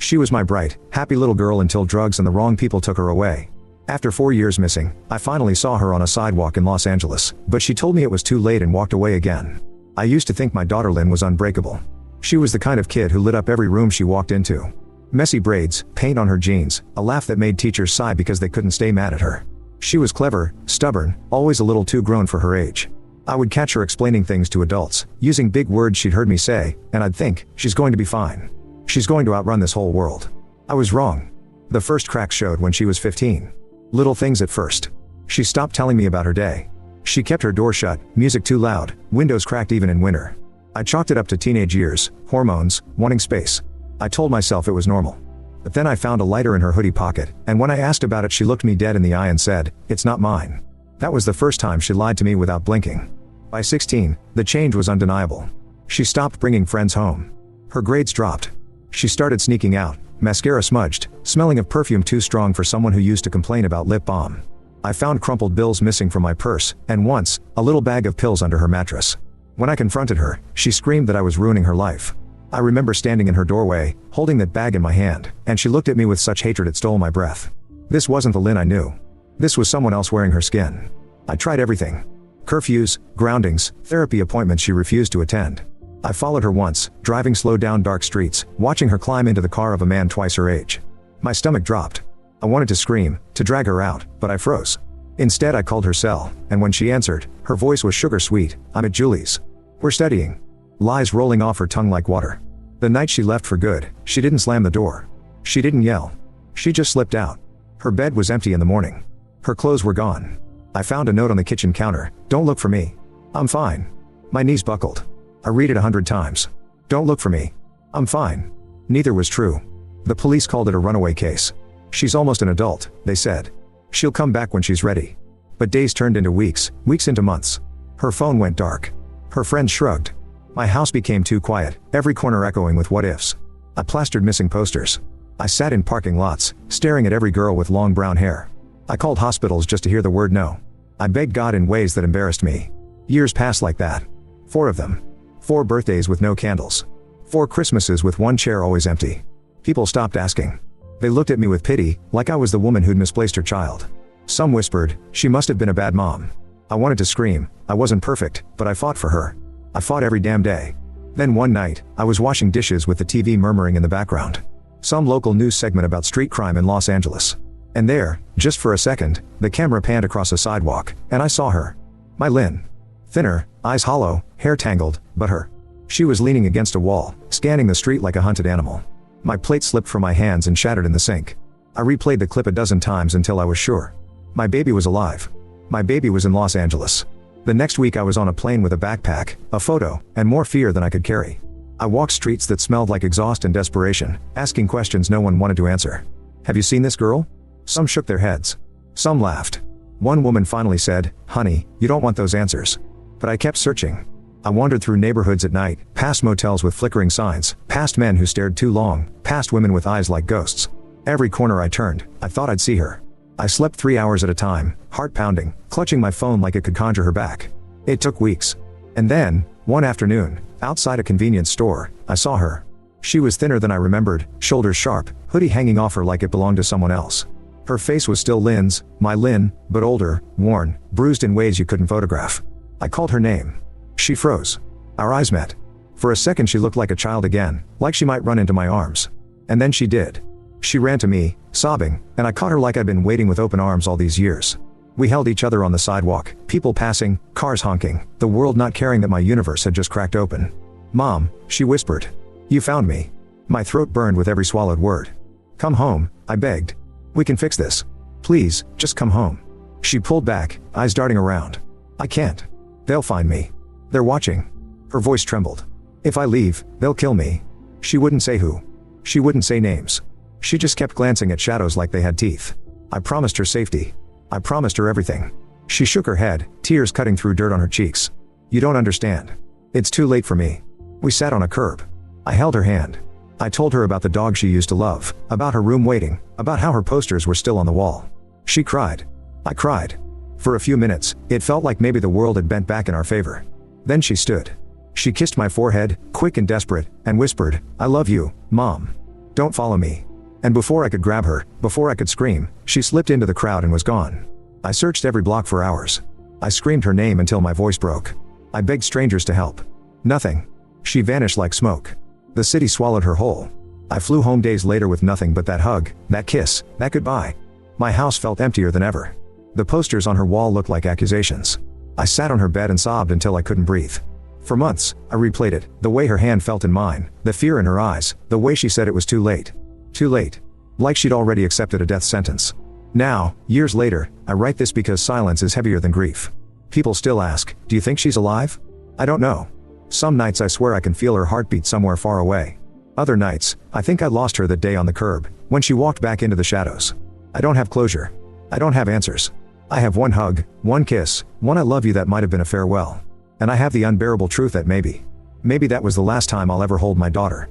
She was my bright, happy little girl until drugs and the wrong people took her away. After 4 years missing, I finally saw her on a sidewalk in Los Angeles, but she told me it was too late and walked away again. I used to think my daughter Lynn was unbreakable. She was the kind of kid who lit up every room she walked into. Messy braids, paint on her jeans, a laugh that made teachers sigh because they couldn't stay mad at her. She was clever, stubborn, always a little too grown for her age. I would catch her explaining things to adults, using big words she'd heard me say, and I'd think, she's going to be fine. She's going to outrun this whole world. I was wrong. The first cracks showed when she was 15. Little things at first. She stopped telling me about her day. She kept her door shut, music too loud, windows cracked even in winter. I chalked it up to teenage years, hormones, wanting space. I told myself it was normal. But then I found a lighter in her hoodie pocket, and when I asked about it she looked me dead in the eye and said, "It's not mine." That was the first time she lied to me without blinking. By 16, the change was undeniable. She stopped bringing friends home. Her grades dropped. She started sneaking out, mascara smudged, smelling of perfume too strong for someone who used to complain about lip balm. I found crumpled bills missing from my purse, and once, a little bag of pills under her mattress. When I confronted her, she screamed that I was ruining her life. I remember standing in her doorway, holding that bag in my hand, and she looked at me with such hatred it stole my breath. This wasn't the Lynn I knew. This was someone else wearing her skin. I tried everything. Curfews, groundings, therapy appointments she refused to attend. I followed her once, driving slow down dark streets, watching her climb into the car of a man twice her age. My stomach dropped. I wanted to scream, to drag her out, but I froze. Instead I called her cell, and when she answered, her voice was sugar sweet. "I'm at Julie's. We're studying." Lies rolling off her tongue like water. The night she left for good, she didn't slam the door. She didn't yell. She just slipped out. Her bed was empty in the morning. Her clothes were gone. I found a note on the kitchen counter, "Don't look for me. I'm fine." My knees buckled. I read it 100 times. "Don't look for me. I'm fine." Neither was true. The police called it a runaway case. "She's almost an adult," they said. "She'll come back when she's ready." But days turned into weeks, weeks into months. Her phone went dark. Her friends shrugged. My house became too quiet, every corner echoing with what ifs. I plastered missing posters. I sat in parking lots, staring at every girl with long brown hair. I called hospitals just to hear the word no. I begged God in ways that embarrassed me. Years passed like that. 4 of them. 4 birthdays with no candles. 4 Christmases with one chair always empty. People stopped asking. They looked at me with pity, like I was the woman who'd misplaced her child. Some whispered, "She must have been a bad mom." I wanted to scream. I wasn't perfect, but I fought for her. I fought every damn day. Then one night, I was washing dishes with the TV murmuring in the background. Some local news segment about street crime in Los Angeles. And there, just for a second, the camera panned across a sidewalk, and I saw her. My Lynn. Thinner, eyes hollow, hair tangled, but her. She was leaning against a wall, scanning the street like a hunted animal. My plate slipped from my hands and shattered in the sink. I replayed the clip a dozen times until I was sure. My baby was alive. My baby was in Los Angeles. The next week I was on a plane with a backpack, a photo, and more fear than I could carry. I walked streets that smelled like exhaust and desperation, asking questions no one wanted to answer. "Have you seen this girl?" Some shook their heads. Some laughed. One woman finally said, "Honey, you don't want those answers." But I kept searching. I wandered through neighborhoods at night, past motels with flickering signs, past men who stared too long, past women with eyes like ghosts. Every corner I turned, I thought I'd see her. I slept 3 hours at a time, heart pounding, clutching my phone like it could conjure her back. It took weeks. And then, one afternoon, outside a convenience store, I saw her. She was thinner than I remembered, shoulders sharp, hoodie hanging off her like it belonged to someone else. Her face was still Lynn's, my Lynn, but older, worn, bruised in ways you couldn't photograph. I called her name. She froze. Our eyes met. For a second she looked like a child again, like she might run into my arms. And then she did. She ran to me, sobbing, and I caught her like I'd been waiting with open arms all these years. We held each other on the sidewalk, people passing, cars honking, the world not caring that my universe had just cracked open. "Mom," she whispered. "You found me." My throat burned with every swallowed word. "Come home," I begged. "We can fix this. Please, just come home." She pulled back, eyes darting around. "I can't. They'll find me. They're watching." Her voice trembled. "If I leave, they'll kill me." She wouldn't say who. She wouldn't say names. She just kept glancing at shadows like they had teeth. I promised her safety. I promised her everything. She shook her head, tears cutting through dirt on her cheeks. "You don't understand. It's too late for me." We sat on a curb. I held her hand. I told her about the dog she used to love, about her room waiting, about how her posters were still on the wall. She cried. I cried. For a few minutes, it felt like maybe the world had bent back in our favor. Then she stood. She kissed my forehead, quick and desperate, and whispered, "I love you, Mom." Don't follow me." And before I could grab her, before I could scream, she slipped into the crowd and was gone. I searched every block for hours. I screamed her name until my voice broke. I begged strangers to help. Nothing. She vanished like smoke. The city swallowed her whole. I flew home days later with nothing but that hug, that kiss, that goodbye. My house felt emptier than ever. The posters on her wall looked like accusations. I sat on her bed and sobbed until I couldn't breathe. For months, I replayed it, the way her hand felt in mine, the fear in her eyes, the way she said it was too late. Too late. Like she'd already accepted a death sentence. Now, years later, I write this because silence is heavier than grief. People still ask, "Do you think she's alive?" I don't know. Some nights I swear I can feel her heartbeat somewhere far away. Other nights, I think I lost her that day on the curb, when she walked back into the shadows. I don't have closure. I don't have answers. I have one hug, one kiss, one "I love you" that might have been a farewell. And I have the unbearable truth that maybe that was the last time I'll ever hold my daughter.